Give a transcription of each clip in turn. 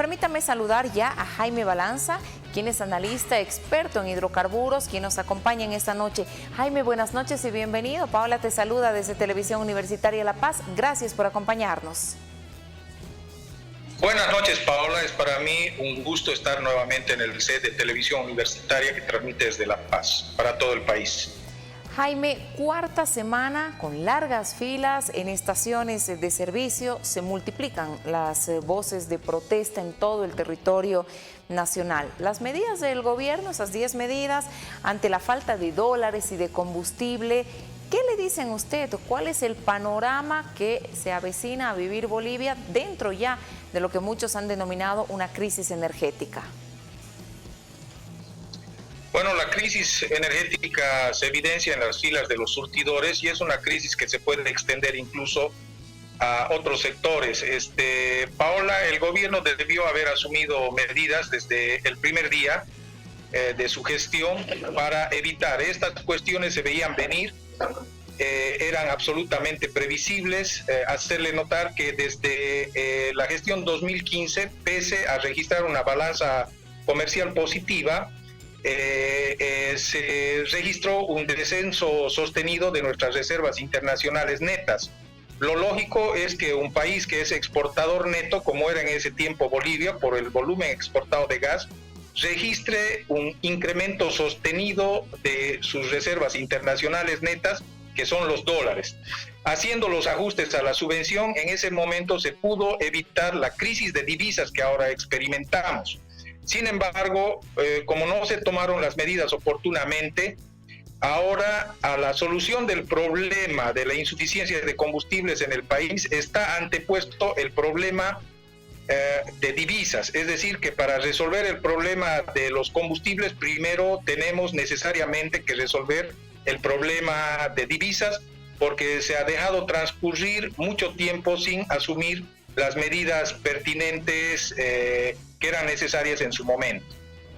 permítame saludar ya a Jaime Balanza, quien es analista experto en hidrocarburos, quien nos acompaña en esta noche. Jaime, buenas noches y bienvenido. Paola te saluda desde Televisión Universitaria La Paz. Gracias por acompañarnos. Buenas noches, Paola. Es para mí un gusto estar nuevamente en el set de Televisión Universitaria que transmite desde La Paz para todo el país. Jaime, cuarta semana con largas filas en estaciones de servicio, se multiplican las voces de protesta en todo el territorio nacional. Las medidas del gobierno, esas 10 medidas, ante la falta de dólares y de combustible, ¿qué le dicen a usted? ¿Cuál es el panorama que se avecina a vivir Bolivia dentro ya de lo que muchos han denominado una crisis energética? Bueno, la crisis energética se evidencia en las filas de los surtidores y es una crisis que se puede extender incluso a otros sectores. Paola, el gobierno debió haber asumido medidas desde el primer día de su gestión para evitar. Estas cuestiones se veían venir, eran absolutamente previsibles. Hacerle notar que desde la gestión 2015, pese a registrar una balanza comercial positiva, se registró un descenso sostenido de nuestras reservas internacionales netas. Lo lógico es que un país que es exportador neto, como era en ese tiempo Bolivia, por el volumen exportado de gas, registre un incremento sostenido de sus reservas internacionales netas, que son los dólares. Haciendo los ajustes a la subvención, en ese momento se pudo evitar la crisis de divisas que ahora experimentamos. Sin embargo, como no se tomaron las medidas oportunamente, ahora a la solución del problema de la insuficiencia de combustibles en el país está antepuesto el problema de divisas. Es decir, que para resolver el problema de los combustibles, primero tenemos necesariamente que resolver el problema de divisas, porque se ha dejado transcurrir mucho tiempo sin asumir las medidas pertinentes que eran necesarias en su momento.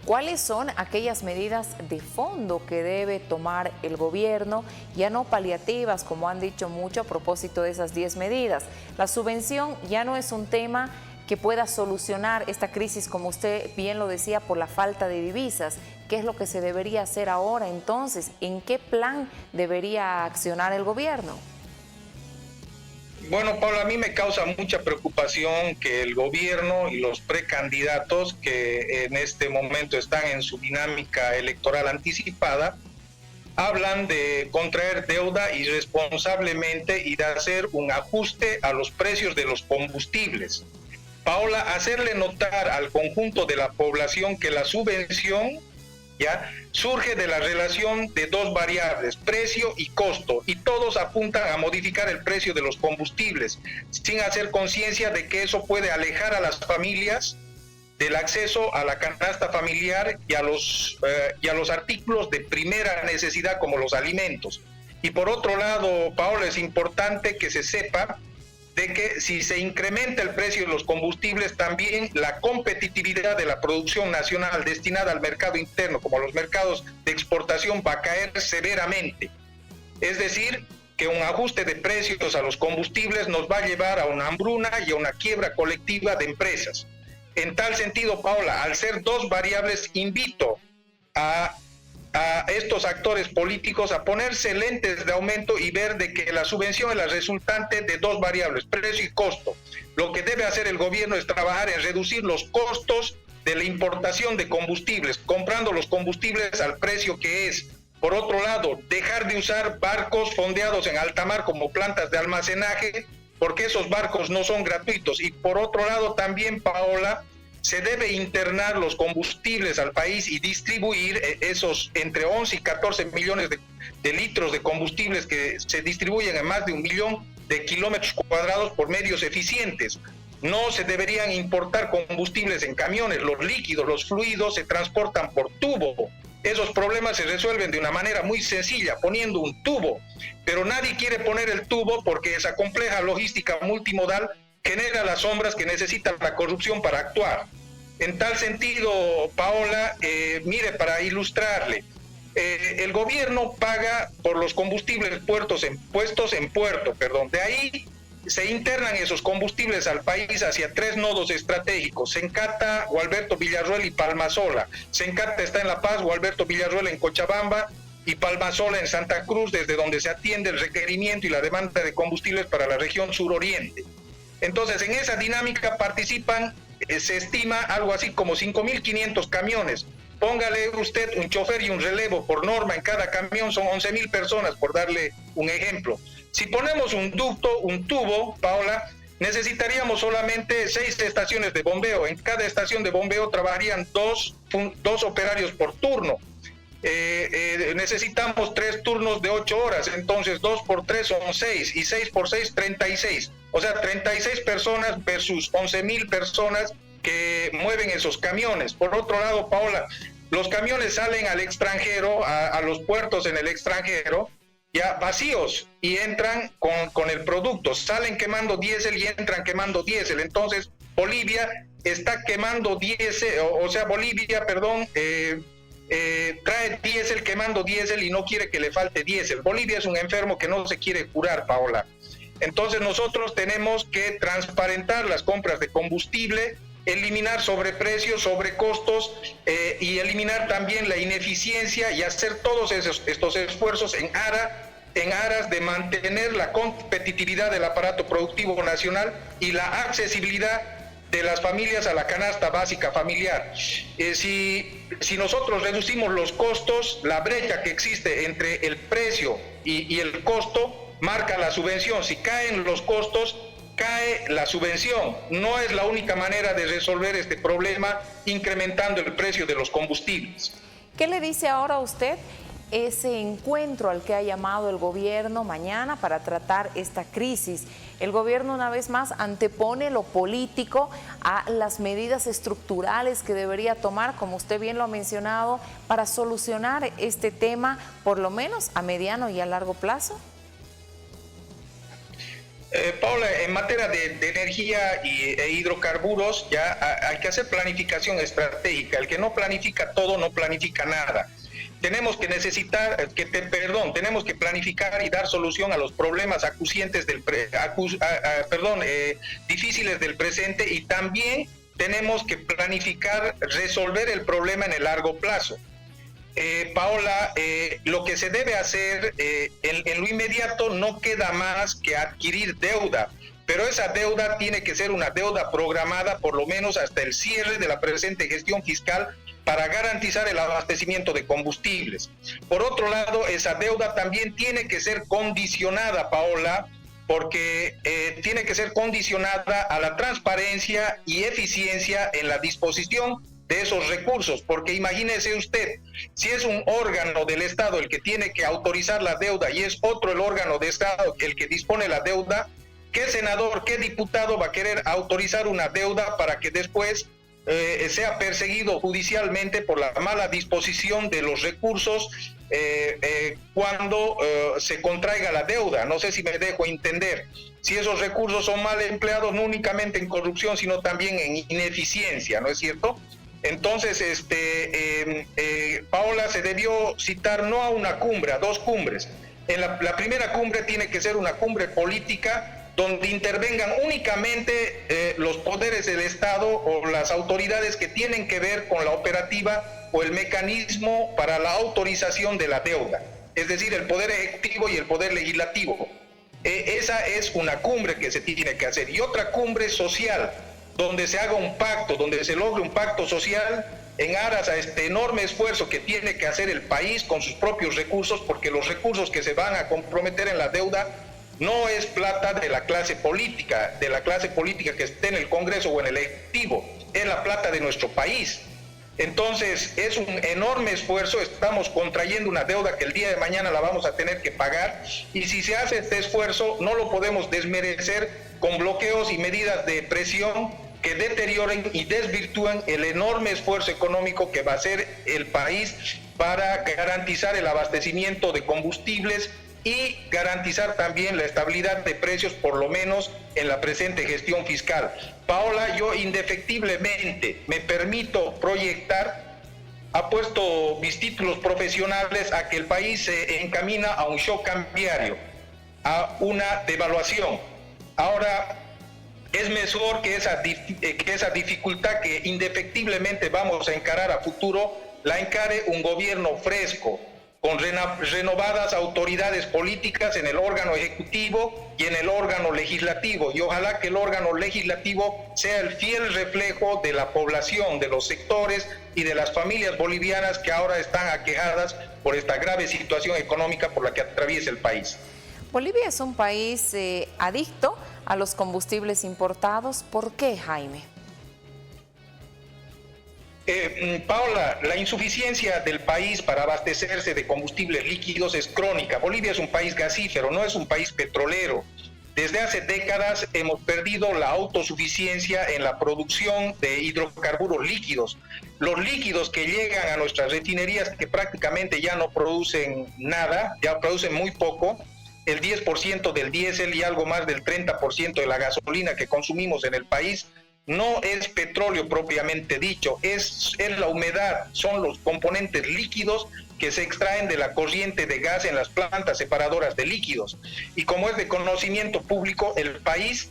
¿Cuáles son aquellas medidas de fondo que debe tomar el gobierno, ya no paliativas, como han dicho mucho a propósito de esas 10 medidas? La subvención ya no es un tema que pueda solucionar esta crisis, como usted bien lo decía, por la falta de divisas. ¿Qué es lo que se debería hacer ahora entonces? ¿En qué plan debería accionar el gobierno? Bueno, Paula, a mí me causa mucha preocupación que el gobierno y los precandidatos que en este momento están en su dinámica electoral anticipada hablan de contraer deuda irresponsablemente y de hacer un ajuste a los precios de los combustibles. Paola, hacerle notar al conjunto de la población que la subvención surge de la relación de dos variables, precio y costo, y todos apuntan a modificar el precio de los combustibles, sin hacer conciencia de que eso puede alejar a las familias del acceso a la canasta familiar y a los artículos de primera necesidad como los alimentos. Y por otro lado, Paola, es importante que se sepa de que si se incrementa el precio de los combustibles, también la competitividad de la producción nacional destinada al mercado interno, como a los mercados de exportación, va a caer severamente. Es decir, que un ajuste de precios a los combustibles nos va a llevar a una hambruna y a una quiebra colectiva de empresas. En tal sentido, Paola, al ser dos variables, invito a estos actores políticos a ponerse lentes de aumento y ver de que la subvención es la resultante de dos variables, precio y costo. Lo que debe hacer el gobierno es trabajar en reducir los costos de la importación de combustibles, comprando los combustibles al precio que es. Por otro lado, dejar de usar barcos fondeados en alta mar como plantas de almacenaje, porque esos barcos no son gratuitos. Y por otro lado también, Paola, se debe internar los combustibles al país y distribuir esos entre 11 y 14 millones de litros de combustibles que se distribuyen en más de 1 millón de kilómetros cuadrados por medios eficientes. No se deberían importar combustibles en camiones, los líquidos, los fluidos se transportan por tubo. Esos problemas se resuelven de una manera muy sencilla, poniendo un tubo, pero nadie quiere poner el tubo porque esa compleja logística multimodal genera las sombras que necesita la corrupción para actuar. En tal sentido, Paola, mire, para ilustrarle, el gobierno paga por los combustibles puestos en puerto, de ahí se internan esos combustibles al país hacia 3 nodos estratégicos: Sencata, Gualberto Villarroel y Palmasola. Sencata está en La Paz, Gualberto Villarroel en Cochabamba y Palmasola en Santa Cruz, desde donde se atiende el requerimiento y la demanda de combustibles para la región suroriente. Entonces, en esa dinámica participan, se estima algo así como 5.500 camiones. Póngale usted un chofer y un relevo por norma en cada camión, son 11.000 personas, por darle un ejemplo. Si ponemos un ducto, un tubo, Paola, necesitaríamos solamente 6 estaciones de bombeo. En cada estación de bombeo trabajarían dos operarios por turno. Necesitamos 3 turnos de 8 horas, entonces 2 por 3 son 6, y 6 por 6, 36. O sea, 36 personas versus 11.000 personas que mueven esos camiones. Por otro lado, Paola, los camiones salen al extranjero, a los puertos en el extranjero, ya vacíos, y entran con el producto. Salen quemando diésel y entran quemando diésel. Entonces, Bolivia está quemando diésel, trae diésel, quemando diésel, y no quiere que le falte diésel. Bolivia es un enfermo que no se quiere curar, Paola. Entonces nosotros tenemos que transparentar las compras de combustible, eliminar sobreprecios, sobrecostos, y eliminar también la ineficiencia, y hacer todos estos esfuerzos en aras de mantener la competitividad del aparato productivo nacional y la accesibilidad de las familias a la canasta básica familiar. Si nosotros reducimos los costos, la brecha que existe entre el precio y el costo marca la subvención. Si caen los costos, cae la subvención. No es la única manera de resolver este problema incrementando el precio de los combustibles. ¿Qué le dice ahora a usted ese encuentro al que ha llamado el gobierno mañana para tratar esta crisis? El gobierno, una vez más, antepone lo político a las medidas estructurales que debería tomar, como usted bien lo ha mencionado, para solucionar este tema, por lo menos a mediano y a largo plazo. Paula, en materia de energía e hidrocarburos, ya hay que hacer planificación estratégica. El que no planifica todo, no planifica nada. Tenemos que planificar y dar solución a los problemas acuciantes difíciles del presente, y también tenemos que planificar resolver el problema en el largo plazo. Paola, lo que se debe hacer en lo inmediato, no queda más que adquirir deuda, pero esa deuda tiene que ser una deuda programada por lo menos hasta el cierre de la presente gestión fiscal, para garantizar el abastecimiento de combustibles. Por otro lado, esa deuda también tiene que ser condicionada, Paola, porque tiene que ser condicionada a la transparencia y eficiencia en la disposición de esos recursos, porque imagínese usted, si es un órgano del Estado el que tiene que autorizar la deuda y es otro el órgano de Estado el que dispone la deuda, ¿qué senador, qué diputado va a querer autorizar una deuda para que después sea perseguido judicialmente por la mala disposición de los recursos cuando se contraiga la deuda? No sé si me dejo entender. Si esos recursos son mal empleados, no únicamente en corrupción, sino también en ineficiencia, ¿no es cierto? Entonces, Paola, se debió citar no a una cumbre, a 2 cumbres. La primera cumbre tiene que ser una cumbre política, donde intervengan únicamente los poderes del Estado o las autoridades que tienen que ver con la operativa o el mecanismo para la autorización de la deuda, es decir, el Poder Ejecutivo y el Poder Legislativo. Esa es una cumbre que se tiene que hacer. Y otra cumbre social, donde se haga un pacto, donde se logre un pacto social en aras a este enorme esfuerzo que tiene que hacer el país con sus propios recursos, porque los recursos que se van a comprometer en la deuda no es plata de la clase política que esté en el Congreso o en el Ejecutivo, es la plata de nuestro país. Entonces es un enorme esfuerzo, estamos contrayendo una deuda que el día de mañana la vamos a tener que pagar, y si se hace este esfuerzo no lo podemos desmerecer con bloqueos y medidas de presión que deterioren y desvirtúen el enorme esfuerzo económico que va a hacer el país para garantizar el abastecimiento de combustibles y garantizar también la estabilidad de precios, por lo menos en la presente gestión fiscal. Paola, yo indefectiblemente me permito proyectar, apuesto mis títulos profesionales a que el país se encamina a un shock cambiario, a una devaluación. Ahora, es mejor que esa dificultad que indefectiblemente vamos a encarar a futuro, la encare un gobierno fresco, con renovadas autoridades políticas en el órgano ejecutivo y en el órgano legislativo. Y ojalá que el órgano legislativo sea el fiel reflejo de la población, de los sectores y de las familias bolivianas que ahora están aquejadas por esta grave situación económica por la que atraviesa el país. Bolivia es un país adicto a los combustibles importados. ¿Por qué, Jaime? Paola, la insuficiencia del país para abastecerse de combustibles líquidos es crónica. Bolivia es un país gasífero, no es un país petrolero. Desde hace décadas hemos perdido la autosuficiencia en la producción de hidrocarburos líquidos. Los líquidos que llegan a nuestras refinerías, que prácticamente ya no producen nada, ya producen muy poco, el 10% del diésel y algo más del 30% de la gasolina que consumimos en el país, no es petróleo propiamente dicho, es la humedad, son los componentes líquidos que se extraen de la corriente de gas en las plantas separadoras de líquidos. Y como es de conocimiento público, el país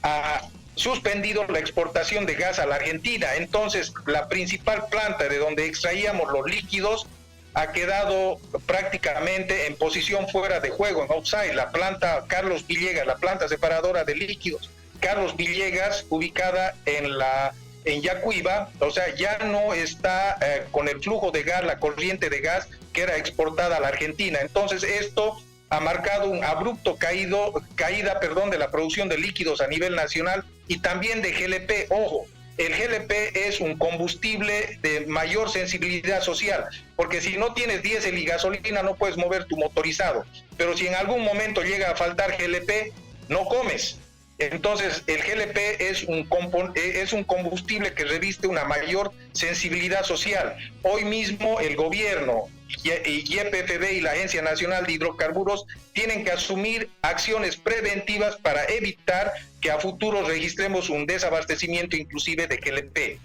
ha suspendido la exportación de gas a la Argentina. Entonces, la principal planta de donde extraíamos los líquidos ha quedado prácticamente en posición fuera de juego, en outside. La planta Carlos Villegas, la planta separadora de líquidos Carlos Villegas, ubicada en Yacuiba, o sea, ya no está con el flujo de gas, la corriente de gas que era exportada a la Argentina. Entonces, esto ha marcado un abrupto caída de la producción de líquidos a nivel nacional y también de GLP. Ojo, el GLP es un combustible de mayor sensibilidad social, porque si no tienes diésel y gasolina no puedes mover tu motorizado, pero si en algún momento llega a faltar GLP, no comes. Entonces, el GLP es un combustible que reviste una mayor sensibilidad social. Hoy mismo el gobierno, YPFB y la Agencia Nacional de Hidrocarburos tienen que asumir acciones preventivas para evitar que a futuro registremos un desabastecimiento inclusive de GLP.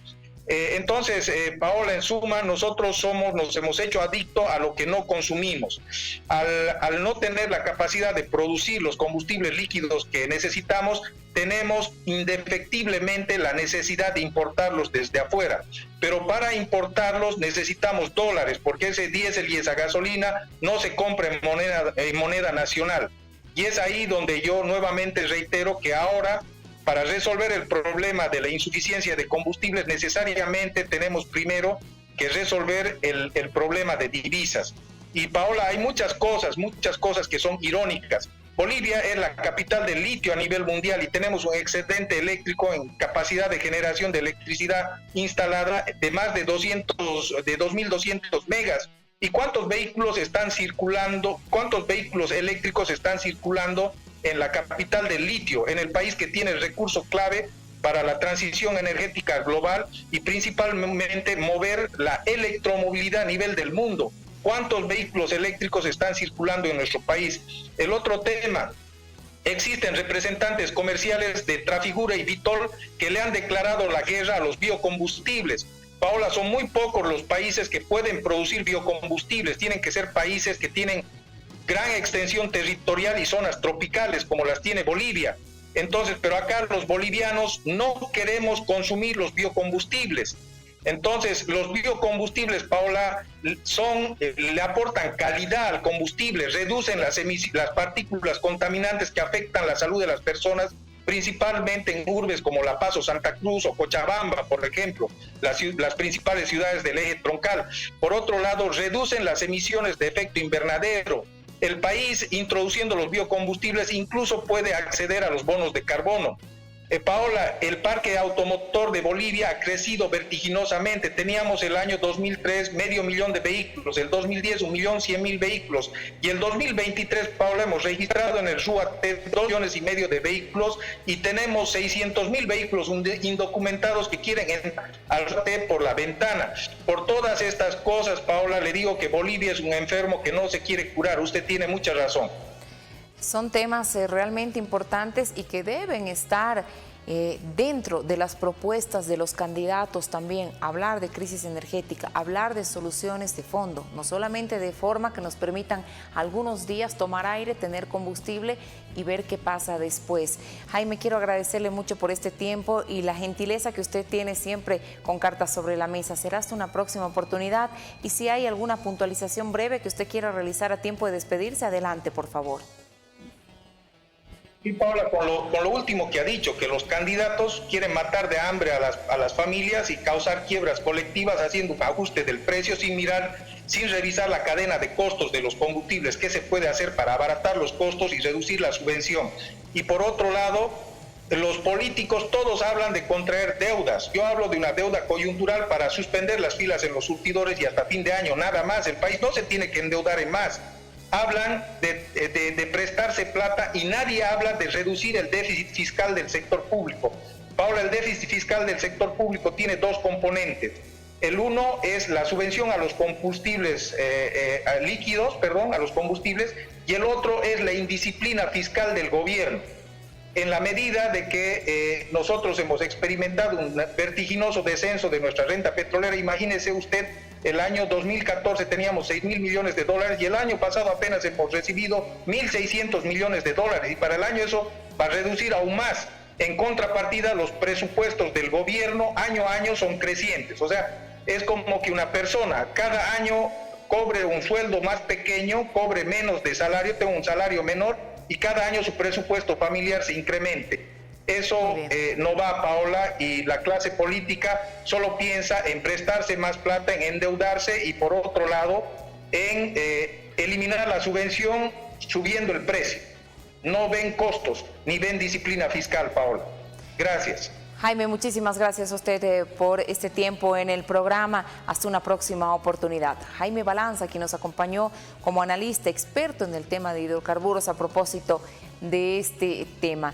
Entonces, Paola, en suma, nosotros nos hemos hecho adictos a lo que no consumimos. Al no tener la capacidad de producir los combustibles líquidos que necesitamos, tenemos indefectiblemente la necesidad de importarlos desde afuera. Pero para importarlos necesitamos dólares, porque ese diésel y esa gasolina no se compra en moneda nacional. Y es ahí donde yo nuevamente reitero que ahora, para resolver el problema de la insuficiencia de combustibles, necesariamente tenemos primero que resolver el problema de divisas. Y Paola, hay muchas cosas que son irónicas. Bolivia es la capital del litio a nivel mundial y tenemos un excedente eléctrico en capacidad de generación de electricidad instalada de más de 2.200 megas. ¿Y cuántos vehículos eléctricos están circulando en la capital del litio, en el país que tiene el recurso clave para la transición energética global y principalmente mover la electromovilidad a nivel del mundo? ¿Cuántos vehículos eléctricos están circulando en nuestro país? El otro tema, existen representantes comerciales de Trafigura y Vitol que le han declarado la guerra a los biocombustibles. Paola, son muy pocos los países que pueden producir biocombustibles, tienen que ser países que tienen gran extensión territorial y zonas tropicales como las tiene Bolivia. Entonces, pero acá los bolivianos no queremos consumir los biocombustibles. Entonces, los biocombustibles, Paola, le aportan calidad al combustible, reducen las partículas contaminantes que afectan la salud de las personas, principalmente en urbes como La Paz o Santa Cruz o Cochabamba, por ejemplo, las principales ciudades del eje troncal. Por otro lado, reducen las emisiones de efecto invernadero. El país, introduciendo los biocombustibles, incluso puede acceder a los bonos de carbono. Paola, el parque automotor de Bolivia ha crecido vertiginosamente. Teníamos el año 2003 500,000 de vehículos, el 2010 1.100.000 vehículos y el 2023, Paola, hemos registrado en el RUAT 2,5 millones de vehículos y tenemos 600,000 vehículos indocumentados que quieren entrar al RUAT por la ventana. Por todas estas cosas, Paola, le digo que Bolivia es un enfermo que no se quiere curar. Usted tiene mucha razón. Son temas realmente importantes y que deben estar dentro de las propuestas de los candidatos también hablar de crisis energética, hablar de soluciones de fondo, no solamente de forma que nos permitan algunos días tomar aire, tener combustible y ver qué pasa después. Jaime, quiero agradecerle mucho por este tiempo y la gentileza que usted tiene siempre con cartas sobre la mesa. Será hasta una próxima oportunidad y si hay alguna puntualización breve que usted quiera realizar a tiempo de despedirse, adelante, por favor. Y Paula, con lo último que ha dicho, que los candidatos quieren matar de hambre a las familias y causar quiebras colectivas haciendo un ajuste del precio sin revisar la cadena de costos de los combustibles, qué se puede hacer para abaratar los costos y reducir la subvención. Y por otro lado, los políticos todos hablan de contraer deudas. Yo hablo de una deuda coyuntural para suspender las filas en los surtidores y hasta fin de año, nada más. El país no se tiene que endeudar en más. Hablan de prestarse plata y nadie habla de reducir el déficit fiscal del sector público. Paula, el déficit fiscal del sector público tiene dos componentes. El uno es la subvención a los combustibles líquidos, a los combustibles, y el otro es la indisciplina fiscal del gobierno. En la medida de que nosotros hemos experimentado un vertiginoso descenso de nuestra renta petrolera, imagínese usted, el año 2014 teníamos 6.000 millones de dólares y el año pasado apenas hemos recibido 1.600 millones de dólares y para el año eso va a reducir aún más. En contrapartida, los presupuestos del gobierno año a año son crecientes, o sea, es como que una persona cada año cobre un sueldo más pequeño, cobre menos de salario, tenga un salario menor y cada año su presupuesto familiar se incremente. Eso no va, Paola, y la clase política solo piensa en prestarse más plata, en endeudarse y por otro lado en eliminar la subvención subiendo el precio. No ven costos ni ven disciplina fiscal, Paola. Gracias. Jaime, muchísimas gracias a usted por este tiempo en el programa. Hasta una próxima oportunidad. Jaime Balanza, quien nos acompañó como analista experto en el tema de hidrocarburos a propósito de este tema.